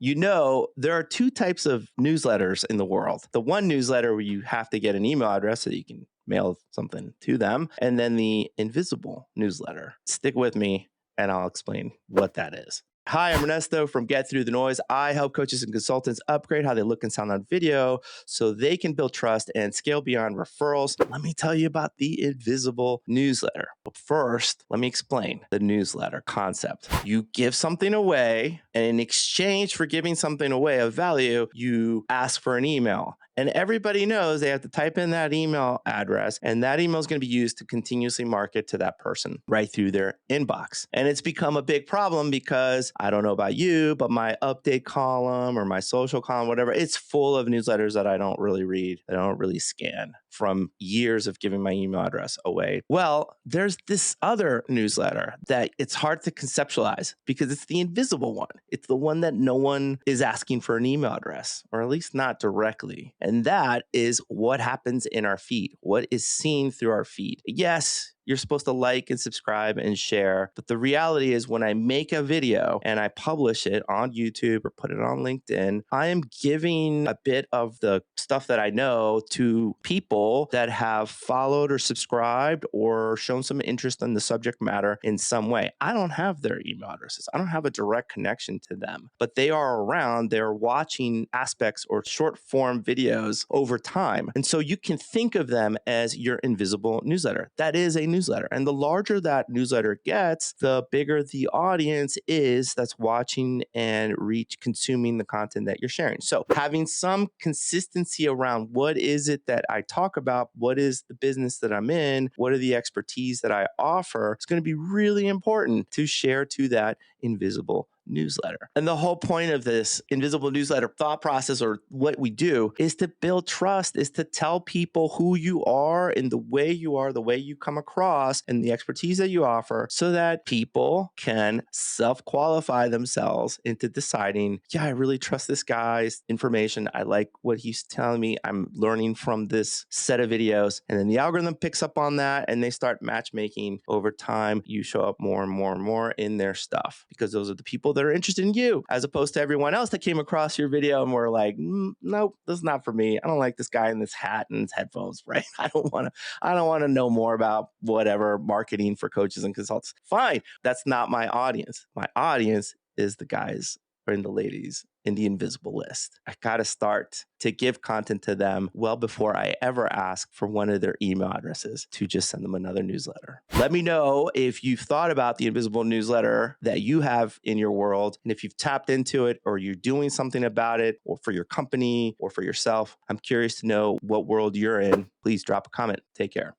There are two types of newsletters in the world. The one newsletter where you have to get an email address so you can mail something to them, and then the invisible newsletter. Stick with me and I'll explain what that is. Hi, I'm Ernesto from Get Through the Noise. I help coaches and consultants upgrade how they look and sound on video so they can build trust and scale beyond referrals. Let me tell you about the invisible newsletter. But first, let me explain the newsletter concept. You give something away, and in exchange for giving something away of value, you ask for an email. And everybody knows they have to type in that email address, and that email is going to be used to continuously market to that person right through their inbox. And it's become a big problem because I don't know about you, but my update column or my social column, whatever, it's full of newsletters that I don't really read, that I don't really scan from years of giving my email address away. Well, there's this other newsletter that it's hard to conceptualize because it's the invisible one. It's the one that no one is asking for an email address, or at least not directly. And that is what happens in our feed, what is seen through our feed. Yes, you're supposed to like and subscribe and share. But the reality is when I make a video and I publish it on YouTube or put it on LinkedIn, I am giving a bit of the stuff that I know to people that have followed or subscribed or shown some interest in the subject matter in some way. I don't have their email addresses. I don't have a direct connection to them, but they are around. They're watching aspects or short form videos over time. And so you can think of them as your invisible newsletter. That is a newsletter. And the larger that newsletter gets, the bigger the audience is that's watching and consuming the content that you're sharing. So having some consistency around what is it that I talk about, what is the business that I'm in, what are the expertise that I offer, it's going to be really important to share to that invisible newsletter. And the whole point of this invisible newsletter thought process, or what we do, is to build trust, is to tell people who you are and the way you are, the way you come across, and the expertise that you offer, so that people can self-qualify themselves into deciding, yeah, I really trust this guy's information. I like what he's telling me. I'm learning from this set of videos. And then the algorithm picks up on that and they start matchmaking over time. You show up more and more and more in their stuff because those are the people that are interested in you, as opposed to everyone else that came across your video and were like, nope, this is not for me. I don't like this guy in this hat and his headphones, right? I don't want to know more about whatever marketing for coaches and consultants. Fine. That's not my audience. My audience is the guys and the ladies in the invisible list. I got to start to give content to them well before I ever ask for one of their email addresses to just send them another newsletter. Let me know if you've thought about the invisible newsletter that you have in your world, and if you've tapped into it or you're doing something about it, or for your company or for yourself. I'm curious to know what world you're in. Please drop a comment. Take care.